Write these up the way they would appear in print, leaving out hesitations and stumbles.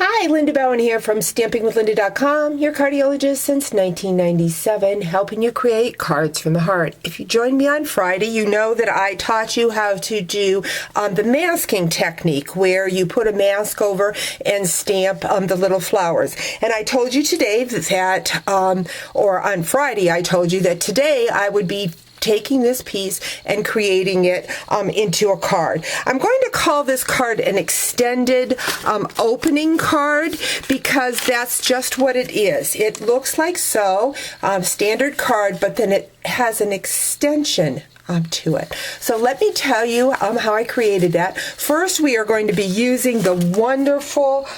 Hi, Linda Bowen here from stampingwithlynda.com, your cardiologist since 1997, helping you create cards from the heart. If you joined me on Friday, you know that I taught you how to do the masking technique, where you put a mask over and stamp the little flowers. And I told you today that, or on Friday, I told you that today I would be taking this piece and creating it into a card. I'm going to call this card an extended opening card because that's just what it is. It looks like so, standard card, but then it has an extension to it. So let me tell you how I created that. First, we are going to be using the wonderful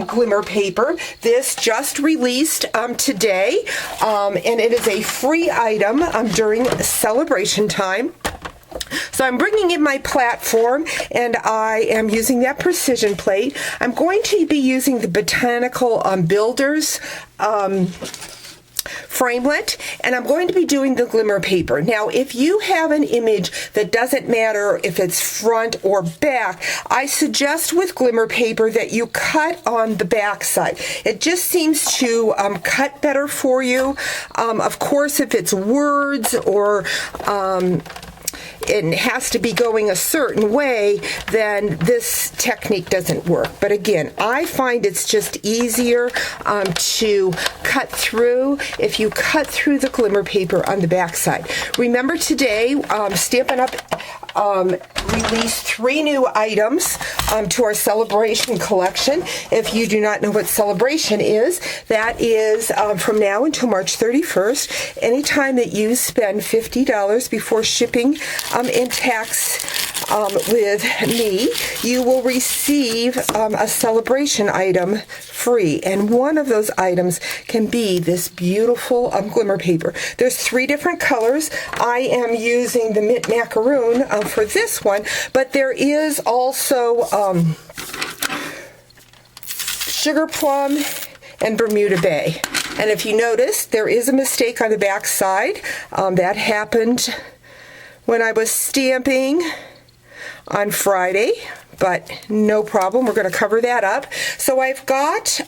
glimmer paper. This just released today, and it is a free item during celebration time. So I'm bringing in my platform, and I am using that precision plate. I'm going to be using the Botanical Builders framelit, and I'm going to be doing the glimmer paper. Now, if you have an image that doesn't matter if it's front or back, I suggest with glimmer paper that you cut on the back side. It just seems to cut better for you. Of course, if it's words or it has to be going a certain way, then this technique doesn't work. But again, I find it's just easier to cut through if you cut through the glimmer paper on the back side. Remember today, Stampin' Up! Released 3 new items to our celebration collection. If you do not know what celebration is, that is from now until March 31st. Anytime that you spend $50 before shipping and tax with me, you will receive a celebration item free. And one of those items can be this beautiful glimmer paper. There's 3 different colors. I am using the mint macaroon for this one, but there is also sugar plum and Bermuda Bay. And if you notice, there is a mistake on the back side. That happened when I was stamping on Friday, but no problem. We're going to cover that up. So I've got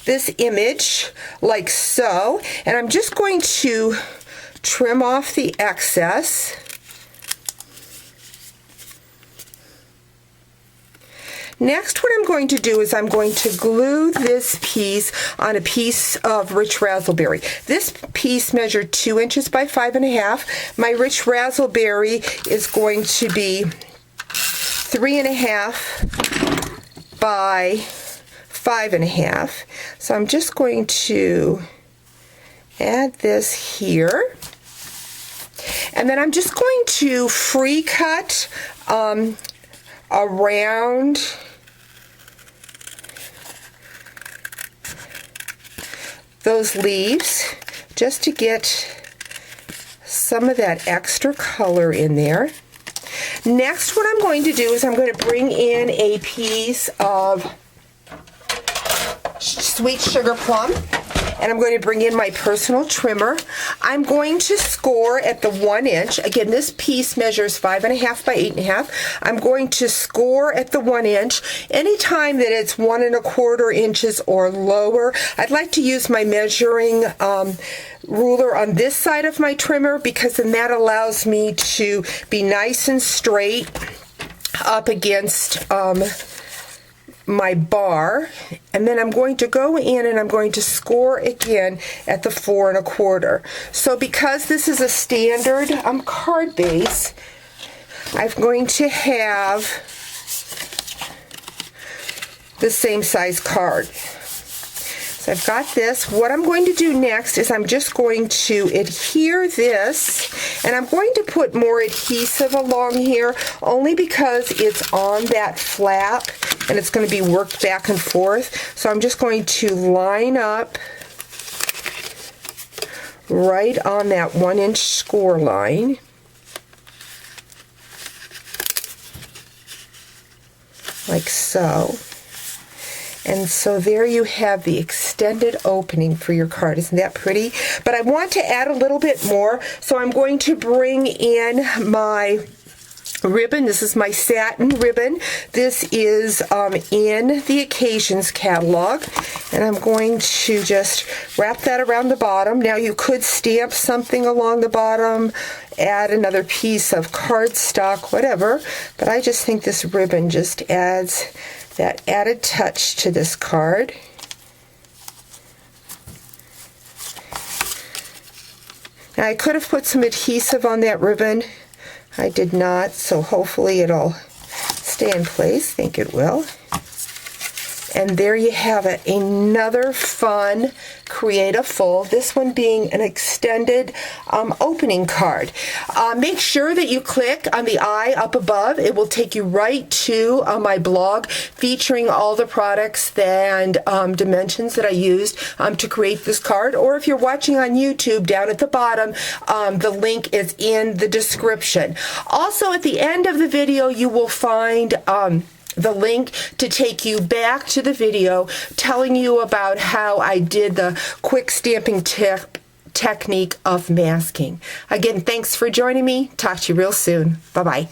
this image like so, and I'm just going to trim off the excess. Next, what I'm going to do is I'm going to glue this piece on a piece of rich raspberry. This piece measured 2 inches by 5.5. My rich raspberry is going to be 3.5 by 5.5. So I'm just going to add this here. And then I'm just going to free cut around those leaves just to get some of that extra color in there. Next, what I'm going to do is I'm going to bring in a piece of sweet sugar plum, and I'm going to bring in my personal trimmer. I'm going to score at the 1 inch. Again, this piece measures 5.5 by 8.5. I'm going to score at the 1 inch. Anytime that it's 1.25 inches or lower, I'd like to use my measuring ruler on this side of my trimmer, because then that allows me to be nice and straight up against my bar. And then I'm going to go in and I'm going to score again at the 4.25. So because this is a standard card base, I'm going to have the same size card. So I've got this. What I'm going to do next is I'm just going to adhere this, and I'm going to put more adhesive along here only because it's on that flap and it's going to be worked back and forth. So I'm just going to line up right on that 1 inch score line. Like so. And so there you have the extended opening for your card. Isn't that pretty? But I want to add a little bit more, so I'm going to bring in my ribbon. This is my satin ribbon. This is in the Occasions catalog, and I'm going to just wrap that around the bottom. Now you could stamp something along the bottom, add another piece of cardstock, whatever, but I just think this ribbon just adds that added touch to this card. Now I could have put some adhesive on that ribbon. I did not, so hopefully it'll stay in place. I think it will. And there you have it, another fun creative fold, this one being an extended opening card. Make sure that you click on the eye up above. It will take you right to my blog featuring all the products and dimensions that I used to create this card. Or if you're watching on YouTube, down at the bottom, the link is in the description. Also, at the end of the video, you will find the link to take you back to the video telling you about how I did the quick stamping technique of masking. Again, thanks for joining me. Talk to you real soon. Bye-bye.